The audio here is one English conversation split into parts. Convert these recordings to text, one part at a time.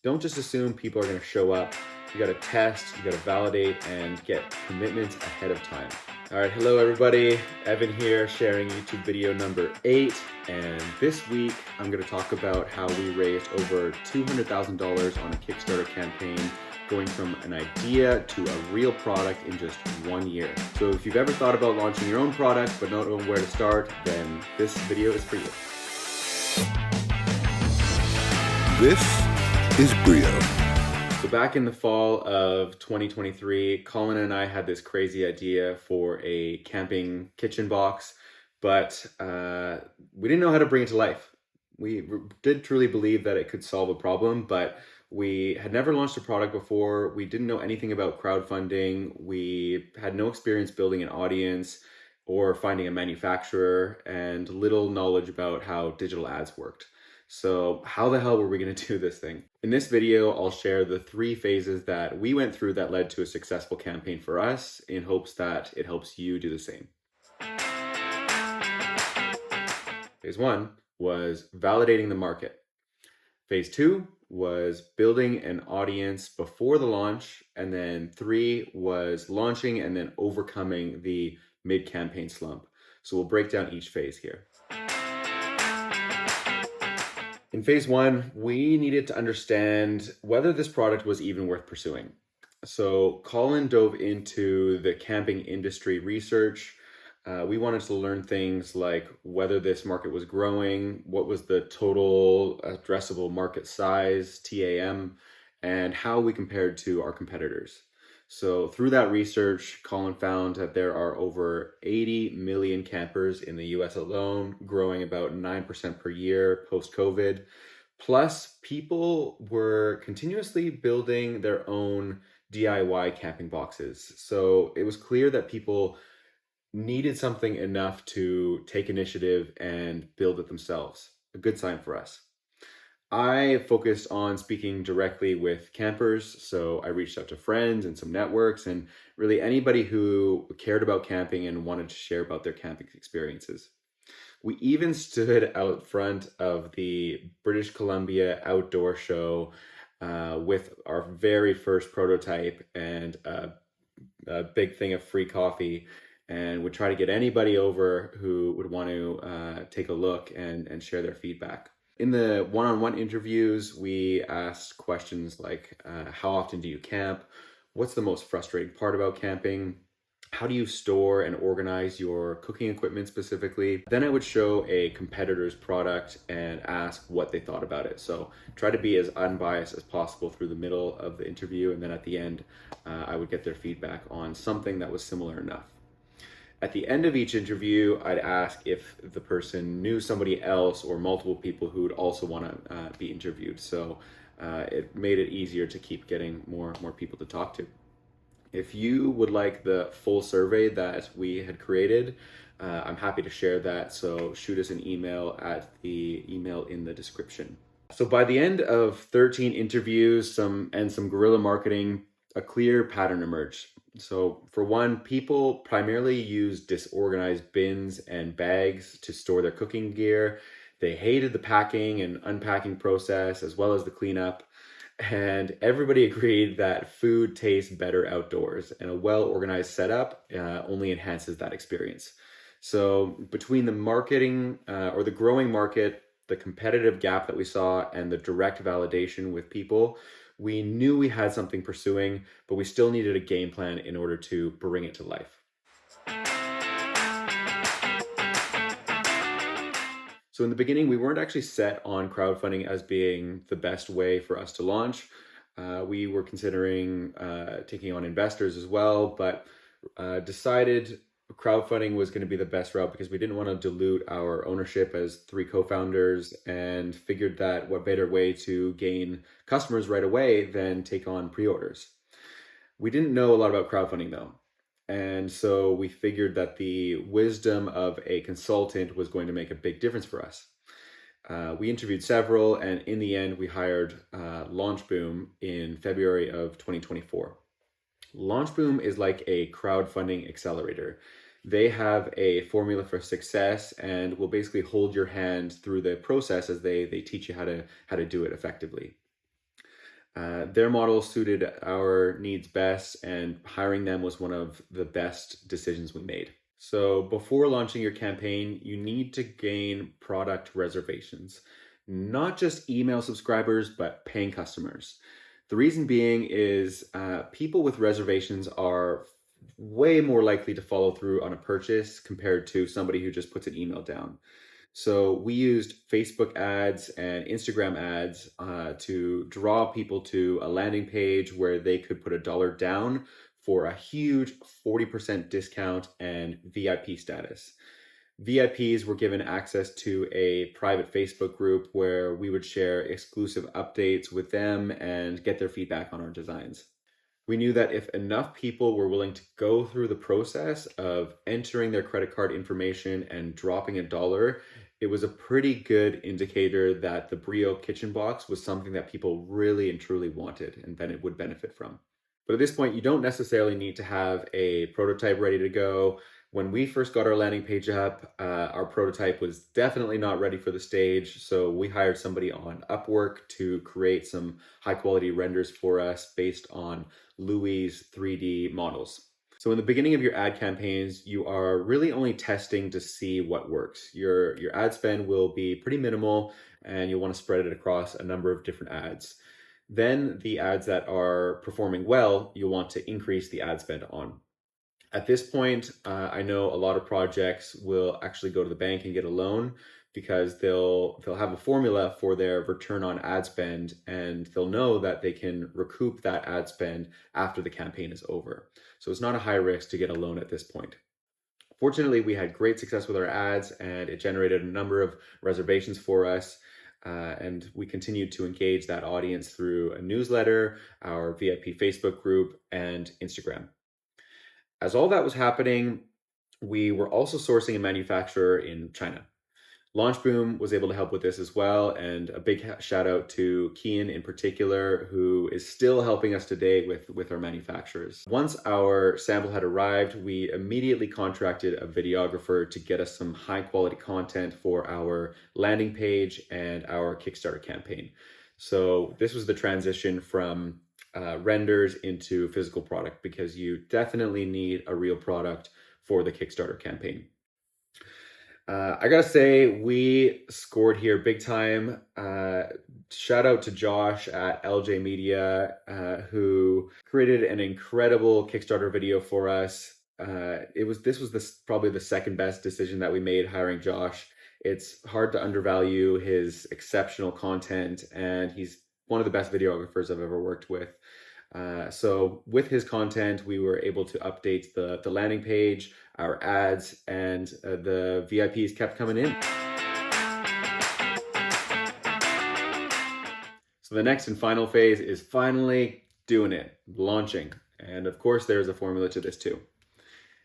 Don't just assume people are going to show up. You got to test, you got to validate, and get commitments ahead of time. All right, hello everybody. Evan here, sharing YouTube video number 8. And this week, I'm going to talk about how we raised over $200,000 on a Kickstarter campaign, going from an idea to a real product in just 1 year. So if you've ever thought about launching your own product but not knowing where to start, then this video is for you. This is Brio. So back in the fall of 2023, Colin and I had this crazy idea for a camping kitchen box, but we didn't know how to bring it to life. We did truly believe that it could solve a problem, but we had never launched a product before. We didn't know anything about crowdfunding. We had no experience building an audience or finding a manufacturer, and little knowledge about how digital ads worked. So how the hell were we going to do this thing? In this video, I'll share the 3 phases that we went through that led to a successful campaign for us, in hopes that it helps you do the same. Phase 1 was validating the market. Phase 2 was building an audience before the launch. And then 3 was launching and then overcoming the mid-campaign slump. So we'll break down each phase here. In phase 1, we needed to understand whether this product was even worth pursuing. So Colin dove into the camping industry research. We wanted to learn things like whether this market was growing, what was the total addressable market size, TAM, and how we compared to our competitors. So through that research, Colin found that there are over 80 million campers in the US alone, growing about 9% per year post-COVID. Plus, people were continuously building their own DIY camping boxes. So it was clear that people needed something enough to take initiative and build it themselves. A good sign for us. I focused on speaking directly with campers, so I reached out to friends and some networks and really anybody who cared about camping and wanted to share about their camping experiences. We even stood out front of the British Columbia outdoor show with our very first prototype and a big thing of free coffee, and would try to get anybody over who would want to take a look and share their feedback. In the one-on-one interviews, we asked questions like, how often do you camp? What's the most frustrating part about camping? How do you store and organize your cooking equipment specifically? Then I would show a competitor's product and ask what they thought about it. So try to be as unbiased as possible through the middle of the interview. And then at the end, I would get their feedback on something that was similar enough. At the end of each interview, I'd ask if the person knew somebody else or multiple people who would also want to be interviewed. So it made it easier to keep getting more people to talk to. If you would like the full survey that we had created, I'm happy to share that. So shoot us an email at the email in the description. So by the end of 13 interviews and some guerrilla marketing, a clear pattern emerged. So for one, people primarily use disorganized bins and bags to store their cooking gear. They hated the packing and unpacking process as well as the cleanup. And everybody agreed that food tastes better outdoors, and a well-organized setup only enhances that experience. So between the marketing or the growing market, the competitive gap that we saw, and the direct validation with people, we knew we had something pursuing, but we still needed a game plan in order to bring it to life. So in the beginning, we weren't actually set on crowdfunding as being the best way for us to launch. We were considering taking on investors as well, but decided crowdfunding was going to be the best route because we didn't want to dilute our ownership as 3 co-founders, and figured that what better way to gain customers right away than take on pre-orders. We didn't know a lot about crowdfunding though. And so we figured that the wisdom of a consultant was going to make a big difference for us. We interviewed several, and in the end, we hired LaunchBoom in February of 2024. LaunchBoom is like a crowdfunding accelerator. They have a formula for success and will basically hold your hand through the process as they teach you how to do it effectively. Their model suited our needs best, and hiring them was one of the best decisions we made. So before launching your campaign, you need to gain product reservations, not just email subscribers, but paying customers. The reason being is people with reservations are way more likely to follow through on a purchase compared to somebody who just puts an email down. So we used Facebook ads and Instagram ads to draw people to a landing page where they could put $1 down for a huge 40% discount and VIP status. VIPs were given access to a private Facebook group where we would share exclusive updates with them and get their feedback on our designs. We knew that if enough people were willing to go through the process of entering their credit card information and dropping $1, it was a pretty good indicator that the Brio kitchen box was something that people really and truly wanted and then it would benefit from. But at this point, you don't necessarily need to have a prototype ready to go. When we first got our landing page up, our prototype was definitely not ready for the stage. So we hired somebody on Upwork to create some high quality renders for us based on Louis' 3D models. So in the beginning of your ad campaigns, you are really only testing to see what works. Your ad spend will be pretty minimal and you'll want to spread it across a number of different ads. Then the ads that are performing well, you'll want to increase the ad spend on. At this point, I know a lot of projects will actually go to the bank and get a loan because they'll have a formula for their return on ad spend, and they'll know that they can recoup that ad spend after the campaign is over. So it's not a high risk to get a loan at this point. Fortunately, we had great success with our ads and it generated a number of reservations for us. And we continued to engage that audience through a newsletter, our VIP Facebook group, and Instagram. As all that was happening, we were also sourcing a manufacturer in China. Launchboom was able to help with this as well, and a big shout out to Kian in particular, who is still helping us today with our manufacturers. Once our sample had arrived, we immediately contracted a videographer to get us some high quality content for our landing page and our Kickstarter campaign. So this was the transition from renders into physical product, because you definitely need a real product for the Kickstarter campaign. I gotta say, we scored here big time. Shout out to Josh at LJ Media, who created an incredible Kickstarter video for us. This was probably the second best decision that we made, hiring Josh. It's hard to undervalue his exceptional content, and he's one of the best videographers I've ever worked with. So with his content, we were able to update the landing page, our ads, and the VIPs kept coming in. So the next and final phase is finally doing it, launching. And of course, there's a formula to this too.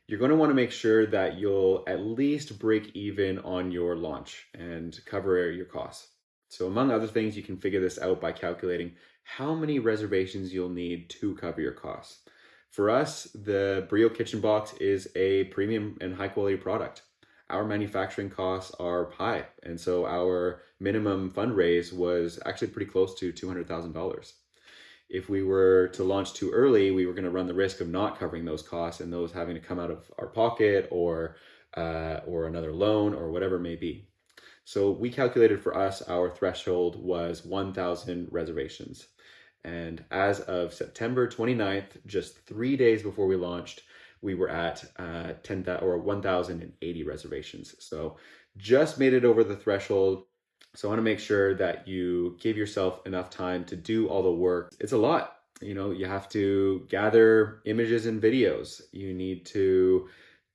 You're going to want to make sure that you'll at least break even on your launch and cover your costs. So among other things, you can figure this out by calculating how many reservations you'll need to cover your costs. For us, the Brio Kitchen Box is a premium and high quality product. Our manufacturing costs are high, and so our minimum fundraise was actually pretty close to $200,000. If we were to launch too early, we were going to run the risk of not covering those costs and those having to come out of our pocket or another loan or whatever it may be. So we calculated for us, our threshold was 1,000 reservations. And as of September 29th, just 3 days before we launched, we were at 1,080 reservations. So just made it over the threshold. So I want to make sure that you give yourself enough time to do all the work. It's a lot. You have to gather images and videos. You need to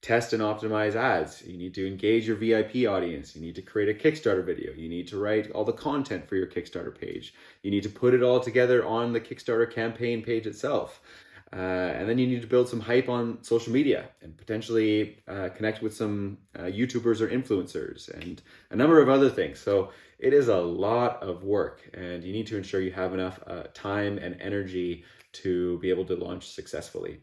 test and optimize ads. You need to engage your VIP audience. You need to create a Kickstarter video. You need to write all the content for your Kickstarter page. You need to put it all together on the Kickstarter campaign page itself. And then you need to build some hype on social media and potentially connect with some YouTubers or influencers and a number of other things. So it is a lot of work, and you need to ensure you have enough time and energy to be able to launch successfully.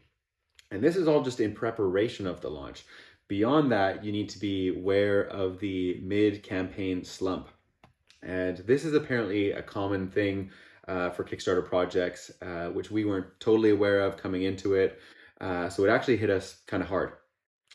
And this is all just in preparation of the launch. Beyond that, you need to be aware of the mid-campaign slump. And this is apparently a common thing for Kickstarter projects, which we weren't totally aware of coming into it. So it actually hit us kind of hard.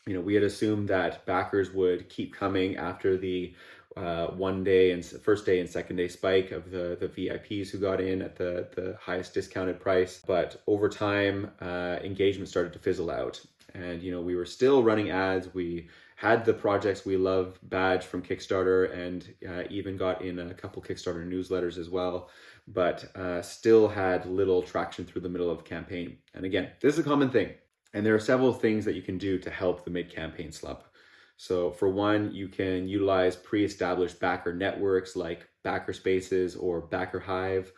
We had assumed that backers would keep coming after the first day and second day spike of the VIPs who got in at the highest discounted price. But over time, engagement started to fizzle out. And, we were still running ads. We had the Projects We Love badge from Kickstarter and even got in a couple Kickstarter newsletters as well, but still had little traction through the middle of the campaign. And again, this is a common thing. And there are several things that you can do to help the mid-campaign slump. So for one, you can utilize pre-established backer networks like Backer Spaces or Backer Hive.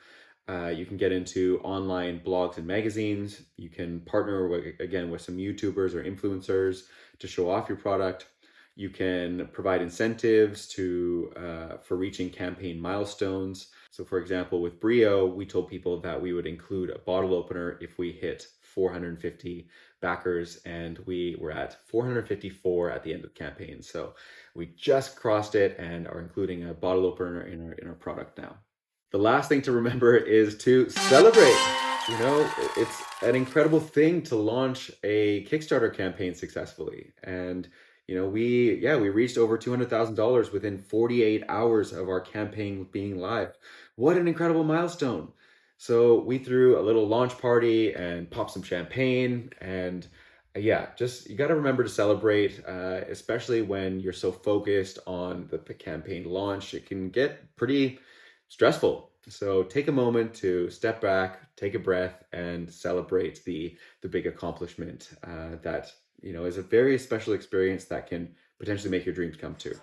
You can get into online blogs and magazines. You can partner with some YouTubers or influencers to show off your product. You can provide incentives for reaching campaign milestones. So for example, with Brio, we told people that we would include a bottle opener if we hit 450 backers, and we were at 454 at the end of the campaign. So we just crossed it and are including a bottle opener in our product now. The last thing to remember is to celebrate. It's an incredible thing to launch a Kickstarter campaign successfully. And we reached over $200,000 within 48 hours of our campaign being live. What an incredible milestone. So we threw a little launch party and popped some champagne, and you got to remember to celebrate, especially when you're so focused on the campaign launch. It can get pretty stressful. So take a moment to step back, take a breath, and celebrate the big accomplishment that is a very special experience that can potentially make your dreams come true.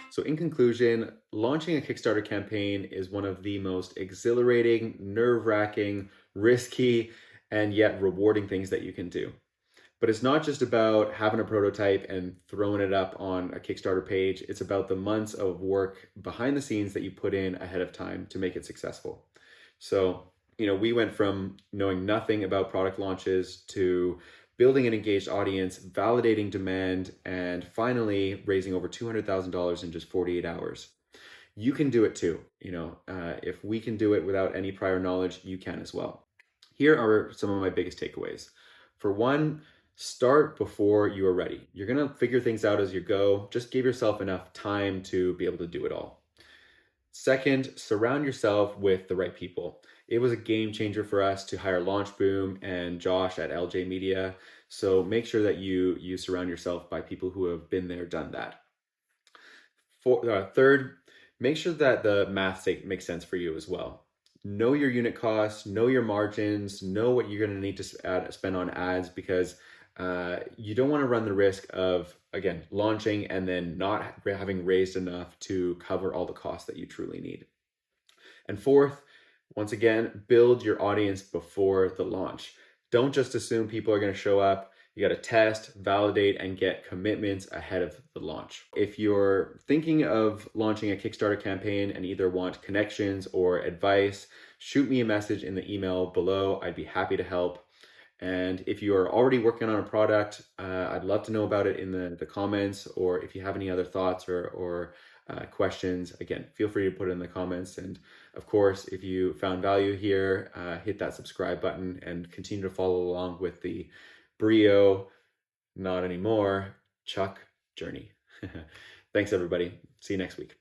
So in conclusion, launching a Kickstarter campaign is one of the most exhilarating, nerve-wracking, risky, and yet rewarding things that you can do. But it's not just about having a prototype and throwing it up on a Kickstarter page. It's about the months of work behind the scenes that you put in ahead of time to make it successful. So, we went from knowing nothing about product launches to building an engaged audience, validating demand, and finally raising over $200,000 in just 48 hours. You can do it too. If we can do it without any prior knowledge, you can as well. Here are some of my biggest takeaways. For one, start before you are ready. You're going to figure things out as you go. Just give yourself enough time to be able to do it all. Second, surround yourself with the right people. It was a game changer for us to hire LaunchBoom and Josh at LJ Media. So make sure that you surround yourself by people who have been there, done that. Third, make sure that the math makes sense for you as well. Know your unit costs, know your margins, know what you're going to need to spend on ads, because you don't want to run the risk of, again, launching and then not having raised enough to cover all the costs that you truly need. And fourth, once again, build your audience before the launch. Don't just assume people are going to show up. You got to test, validate, and get commitments ahead of the launch. If you're thinking of launching a Kickstarter campaign and either want connections or advice, shoot me a message in the email below. I'd be happy to help. And if you are already working on a product, I'd love to know about it in the comments, or if you have any other thoughts or questions, again, feel free to put it in the comments. And of course, if you found value here, hit that subscribe button and continue to follow along with the Brio, not anymore, Chuck journey. Thanks, everybody. See you next week.